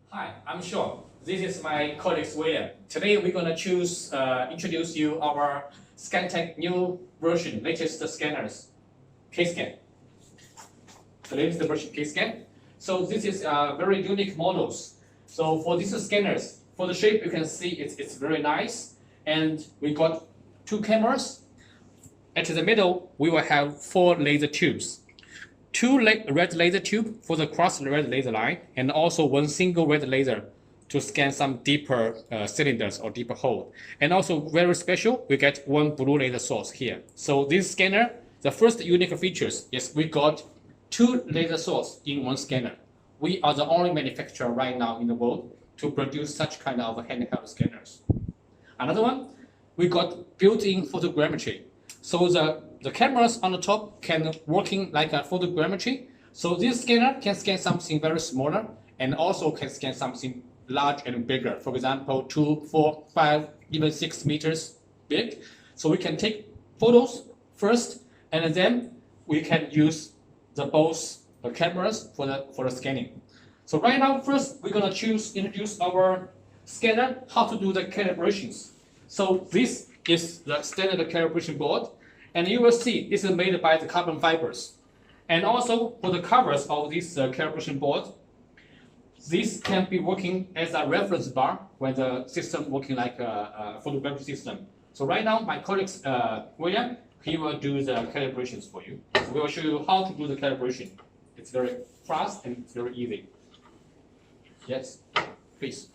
Hi, I'm Sean. This is my colleague William. Today we're gonna introduce you our ScanTech new version, latest scanners, KSCAN. The latest version KSCAN. So this is very unique models. So for these scanners, for the shape you can see it's very nice, and we got two cameras. At the middle we will have 4 laser tubes. 2 red laser tube for the cross red laser line, and also 1 single red laser to scan some deeper cylinders or deeper hole. And also very special, we get 1 blue laser source here. So this scanner, the first unique features is we got 2 laser source in 1 scanner. We are the only manufacturer right now in the world to produce such kind of handheld scanners. Another one, we got built-in photogrammetry. So the cameras on the top can working like a photogrammetry. So this scanner can scan something very smaller and also can scan something large and bigger. For example, 2, 4, 5, even 6 meters big. So we can take photos first, and then we can use both the cameras for the scanning. So right now, first we're gonna introduce our scanner, how to do the calibrations. So this is the standard calibration board. And you will see this is made by the carbon fibers. And also for the covers of this calibration board, this can be working as a reference bar when the system working like a photogrammetry system. So right now my colleague William, he will do the calibrations for you. So we will show you how to do the calibration. It's very fast and it's very easy. Yes, please.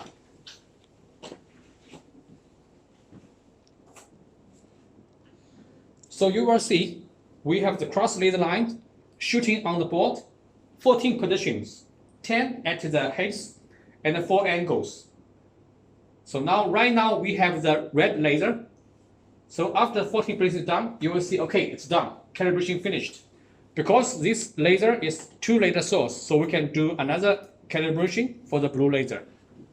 So you will see we have the cross laser line shooting on the board, 14 positions, 10 at the heads and 4 angles. So right now we have the red laser. So after 14 places done, you will see, okay, it's done, calibration finished. Because this laser is 2 laser source, so we can do another calibration for the blue laser.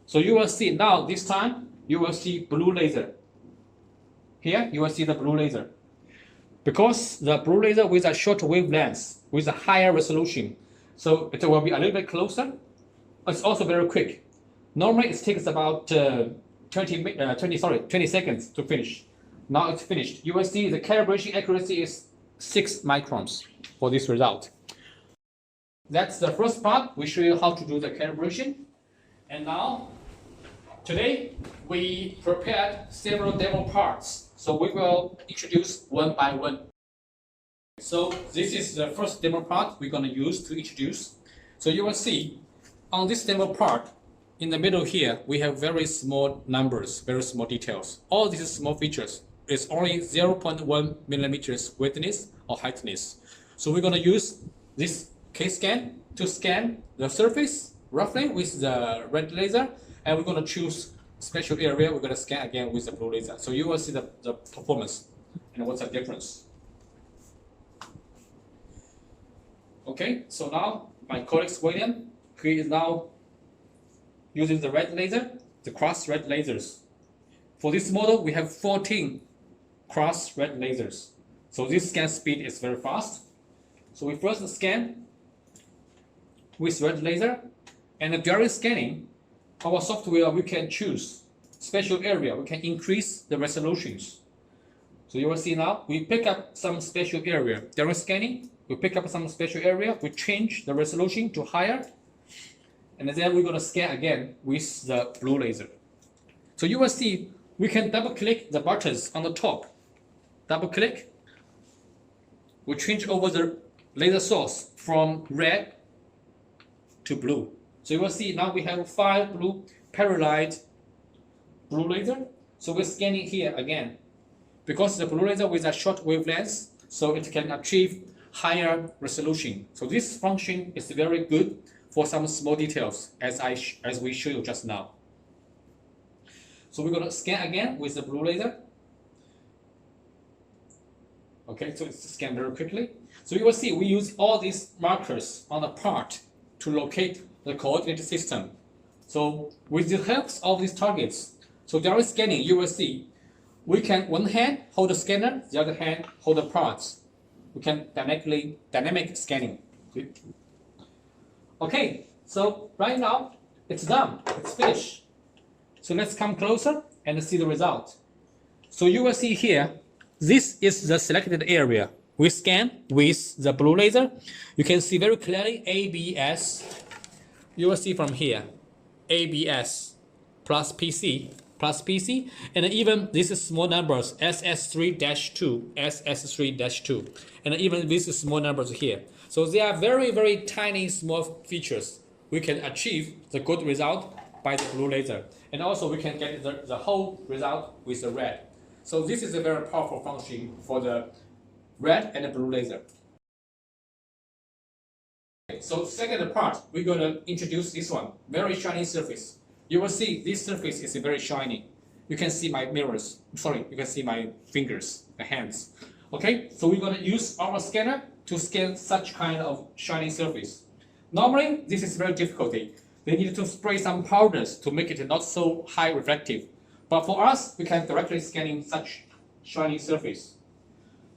So you will see now, this time, you will see blue laser. Here, you will see the blue laser. Because the blue laser with a short wavelength, with a higher resolution, so it will be a little bit closer. It's also very quick. Normally it takes about 20 seconds to finish. Now it's finished. You will see the calibration accuracy is 6 microns for this result. That's the first part. We show you how to do the calibration. And now, today, we prepared several demo parts. So we will introduce one by one. So this is the first demo part we're going to use to introduce. So you will see on this demo part, in the middle here, we have very small numbers, very small details. All these small features is only 0.1 millimeters widthness or heightness. So we're going to use this KSCAN to scan the surface roughly with the red laser, and we're going to choose special area. We're going to scan again with the blue laser. So you will see the performance and what's the difference. Okay, so now my colleague William, he is now using the red laser, the cross red lasers. For this model, we have 14 cross red lasers. So this scan speed is very fast. So we first scan with red laser, and during scanning, our software, we can choose special area. We can increase the resolutions. So you will see now, we pick up some special area. During scanning, we pick up some special area. We change the resolution to higher. And then we're going to scan again with the blue laser. So you will see, we can double click the buttons on the top. Double click. We change over the laser source from red to blue. So you will see now we have 5 blue parallel blue laser. So we're scanning here again. Because the blue laser with a short wavelength, so it can achieve higher resolution. So this function is very good for some small details as we showed you just now. So we're going to scan again with the blue laser. Okay, so it's scanned very quickly. So you will see we use all these markers on the part to locate the coordinate system. So with the help of these targets, so during scanning, you will see we can one hand hold the scanner, the other hand hold the parts. We can dynamic scanning. Okay, so right now It's done. It's finished. So let's come closer and see the result. So you will see here, this is the selected area. We scan with the blue laser. You can see very clearly ABS. You will see from here, ABS plus PC, and even this is small numbers, SS3-2, SS3-2, and even these small numbers here. So they are very, very tiny, small features. We can achieve the good result by the blue laser. And also we can get the whole result with the red. So this is a very powerful function for the red and the blue laser. So second part, we're going to introduce this one, very shiny surface. You will see this surface is very shiny. You can see my mirrors. Sorry, you can see my fingers, the hands. Okay, so we're going to use our scanner to scan such kind of shiny surface. Normally, this is very difficult. They need to spray some powders to make it not so high reflective. But for us, we can directly scanning such shiny surface.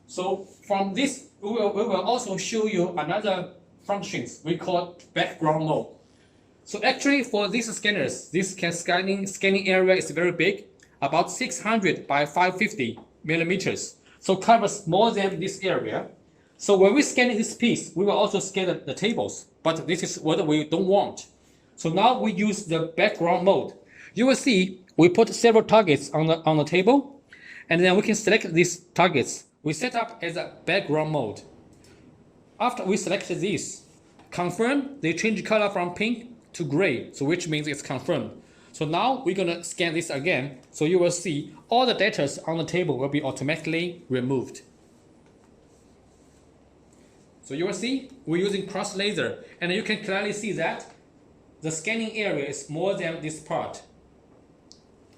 So from this, we will also show you another functions we call background mode. So actually for these scanners, this scanning area is very big, about 600 by 550 millimeters. So covers more than this area. So when we scan this piece, we will also scan the tables, but this is what we don't want. So now we use the background mode. You will see we put several targets on the table, and then we can select these targets. We set up as a background mode. After we selected this, confirm, they change color from pink to gray, so which means it's confirmed. So now we're gonna scan this again, so you will see all the data on the table will be automatically removed. So you will see we're using cross laser, and you can clearly see that the scanning area is more than this part.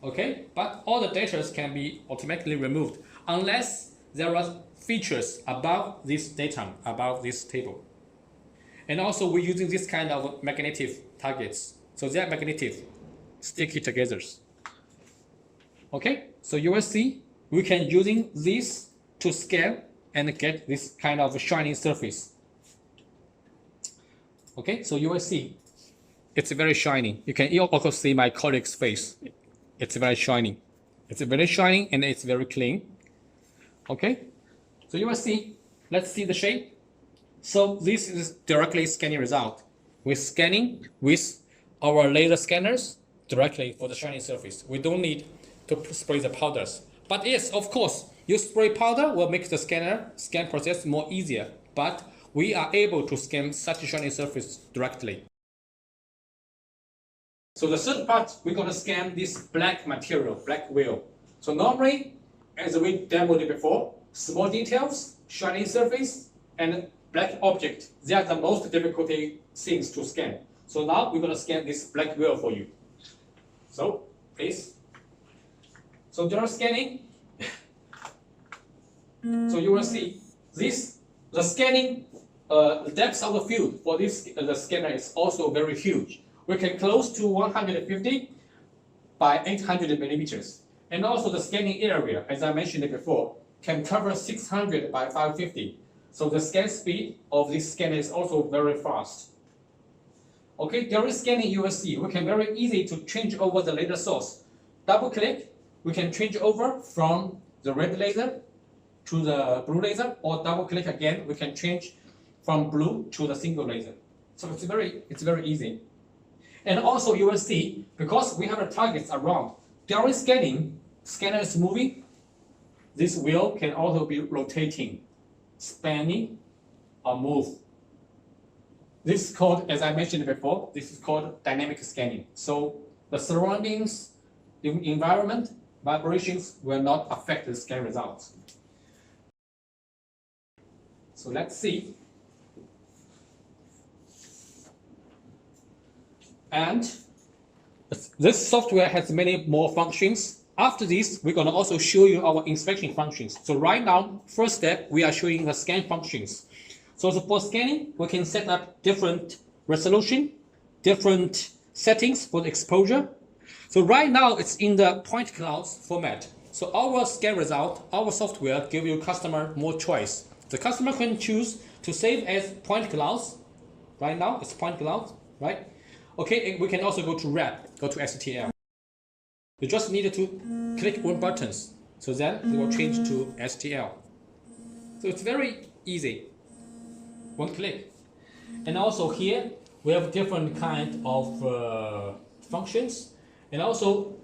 Okay, but all the data can be automatically removed unless there are features above this datum, above this table. And also we're using this kind of magnetic targets. So they are magnetic, sticky together. Okay, so you will see we can using this to scan and get this kind of shiny surface. Okay, so you will see it's very shiny. You can also see my colleague's face. It's very shiny. It's very shiny and it's very clean. Okay, so you will see, let's see the shape. So this is directly scanning result. We're scanning with our laser scanners directly for the shiny surface. We don't need to spray the powders. But yes, of course, you spray powder will make the scan process more easier. But we are able to scan such a shiny surface directly. So the third part, we're going to scan this black material, black wheel. So normally, as we demoed it before, small details, shiny surface, and black object, they are the most difficult things to scan. So now we're going to scan this black wheel for you. So, please. So during scanning, so you will see this, the scanning depth of the field for this the scanner is also very huge. We can close to 150 by 800 millimeters. And also the scanning area, as I mentioned before, can cover 600 by 550. So the scan speed of this scanner is also very fast. Okay, during scanning you will see we can very easy to change over the laser source. Double click, we can change over from the red laser to the blue laser, or double click again, we can change from blue to the single laser. So it's very easy. And also you will see, because we have the targets around, during scanning, scanner is moving, this wheel can also be rotating, spanning, or move. This is called, as I mentioned before, this is called dynamic scanning. So the surroundings, the environment, vibrations will not affect the scan results. So let's see. And this software has many more functions. After this, we're going to also show you our inspection functions. So right now, first step, we are showing the scan functions. So for scanning, we can set up different resolution, different settings for the exposure. So right now, it's in the point clouds format. So our scan result, our software give you customer more choice. The customer can choose to save as point clouds. Right now, it's point clouds, right? Okay, and we can also go to wrap, go to STL. You just need to click one button, so then it will change to STL. So it's very easy, one click. And also here we have different kind of functions, and also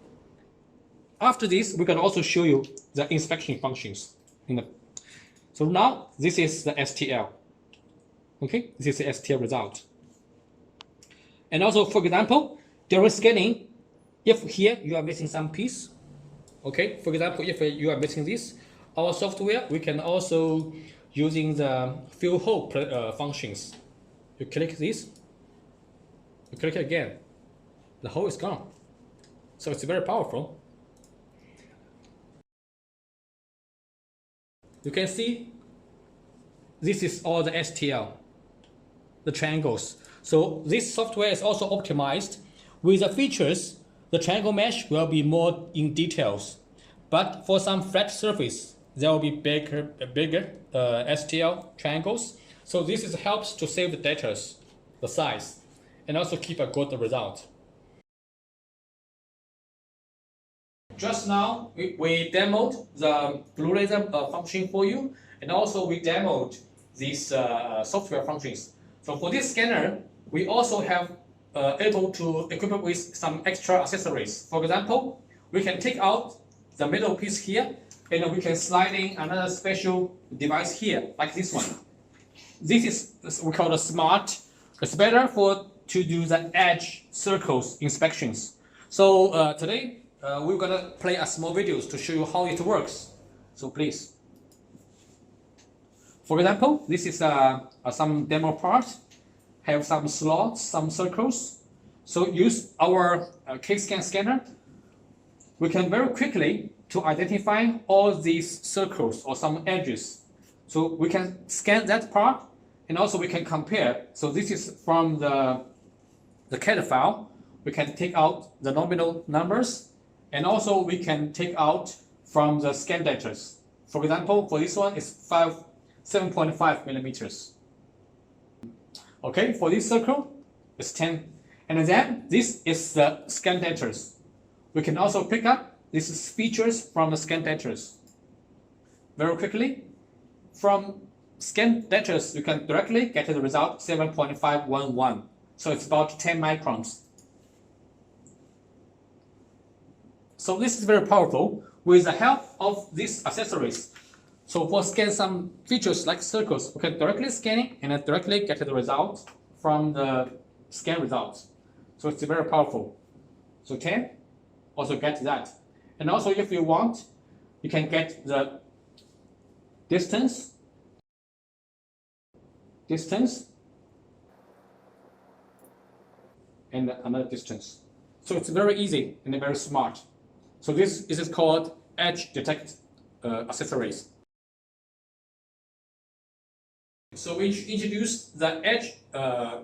after this we can also show you the inspection functions. So now this is the STL. Okay, this is the STL result. And also, for example, during scanning, if here you are missing some piece, okay, for example, if you are missing this, our software, we can also using the fill hole functions. You click this, you click it again, the hole is gone. So it's very powerful. You can see this is all the STL, the triangles. So this software is also optimized with the features. The triangle mesh will be more in details, but for some flat surface, there will be bigger STL triangles. So this helps to save the data, the size, and also keep a good result. Just now, we demoed the blue laser function for you, and also we demoed these software functions. So for this scanner, we also have able to equip it with some extra accessories. For example, we can take out the middle piece here, and we can slide in another special device here, like this one. This is we call the smart. It's better to do the edge circles inspections. So today we're gonna play a small videos to show you how it works. So please. For example, this is some demo part. Have some slots, some circles. So use our KSCAN scanner. We can very quickly to identify all these circles or some edges. So we can scan that part, and also we can compare. So this is from the CAD file. We can take out the nominal numbers, and also we can take out from the scan data. For example, for this one is 7.5 millimeters. Okay, for this circle, it's 10. And then this is the scan data. We can also pick up these features from the scan data. Very quickly, from scan data, you can directly get the result 7.511. So it's about 10 microns. So this is very powerful with the help of these accessories. So for scan some features like circles, we can directly scan it and then directly get the result from the scan results. So it's very powerful. So 10, also get that. And also if you want, you can get the distance, and another distance. So it's very easy and very smart. So this is called edge detect accessories. So we introduced the edge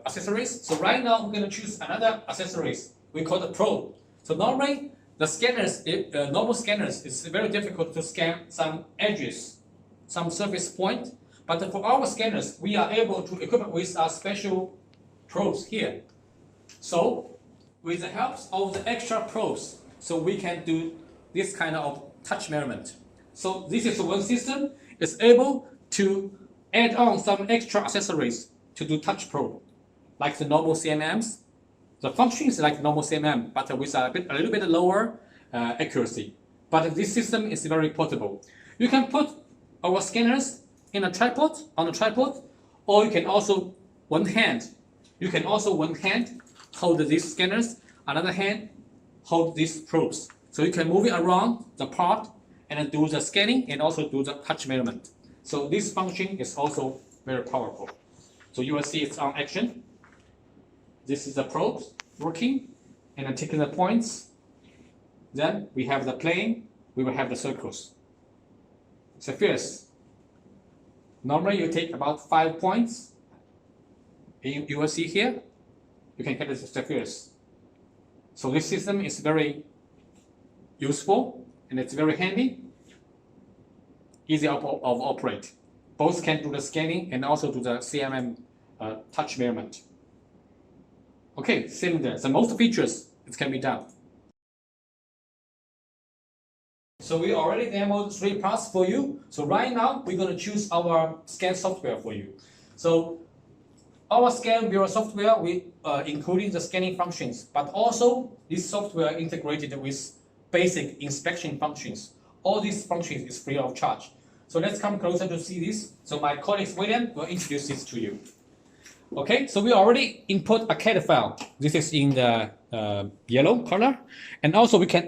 accessories. So right now I'm going to choose another accessories. We call the probe. So normally the scanners, normal scanners, it's very difficult to scan some edges, some surface point. But for our scanners, we are able to equip it with our special probes here. So with the help of the extra probes, so we can do this kind of touch measurement. So this is one system is able to add on some extra accessories to do touch probe, like the normal CMMs. The function is like normal CMM, but with a little bit lower accuracy. But this system is very portable. You can put our scanners in a tripod, on a tripod, or you can also one hand hold these scanners, another hand hold these probes. So you can move it around the part and then do the scanning and also do the touch measurement. So this function is also very powerful. So you will see it's on action. This is the probe working and then taking the points. Then we have the plane, we will have the circles. Spheres. Normally you take about 5 points. You will see here, you can get the spheres. So this system is very useful and it's very handy, easy of operate. Both can do the scanning and also do the CMM touch measurement. Okay, cylinder. So most features it can be done. So we already demoed 3 parts for you. So right now we're going to choose our scan software for you. So our scan viewer software, including the scanning functions, but also this software integrated with basic inspection functions. All these functions is free of charge. So let's come closer to see this. So my colleague William will introduce this to you. Okay, so we already input a CAD file. This is in the yellow color. And also we can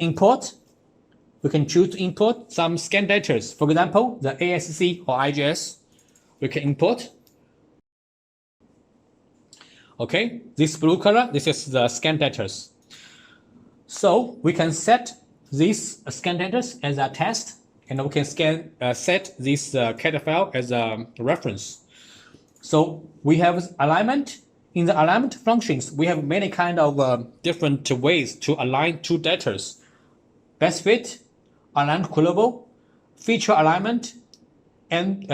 choose to import some scan data. For example, the ASC or IGS, we can import. Okay, this blue color, this is the scan data. So we can set these scan data as a test, and we can set this CAD file as a reference. So we have alignment. In the alignment functions, we have many kind of different ways to align two data: best fit, aligned equilibrium, feature alignment, and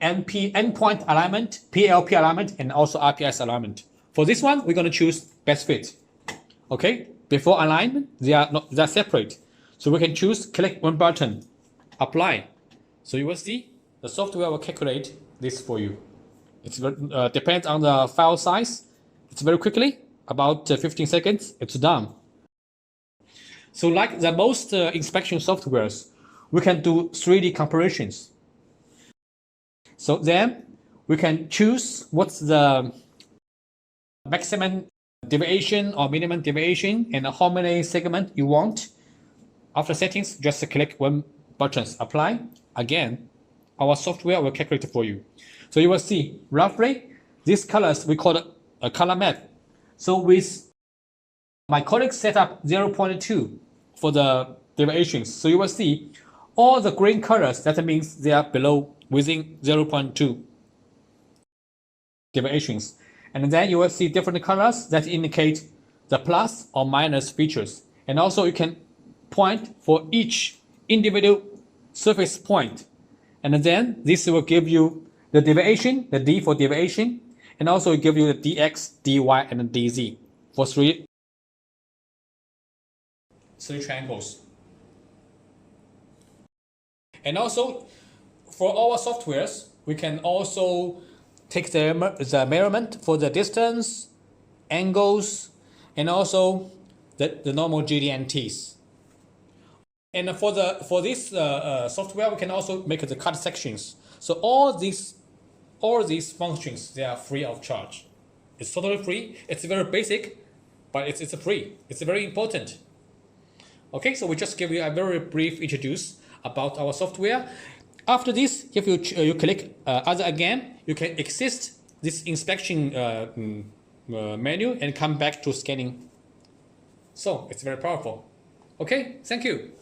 endpoint alignment, PLP alignment, and also RPS alignment. For this one, we're going to choose best fit. Okay, before alignment, they are separate. So we can click one button, apply. So you will see the software will calculate this for you. It depends on the file size. It's very quickly, about 15 seconds, it's done. So like the most inspection softwares, we can do 3D comparisons. So then we can choose what's the maximum deviation or minimum deviation and how many segments you want. After settings, just click one button, apply. Again, our software will calculate it for you. So you will see roughly these colors we call it a color map. So with my colleague set up 0.2 for the deviations. So you will see all the green colors, that means they are within 0.2 deviations. And then you will see different colors that indicate the plus or minus features. And also you can point for each individual surface point. And then this will give you the deviation, the D for deviation, and also give you the dx, dy, and the dz for three triangles. And also, for our softwares, we can also take the measurement for the distance, angles, and also the normal GD&Ts. And for this software, we can also make the cut sections. So all these functions, they are free of charge. It's totally free. It's very basic, but it's free. It's very important. Okay, so we just give you a very brief introduce about our software. After this, if you click other again, you can exit this inspection menu and come back to scanning. So it's very powerful. Okay, thank you.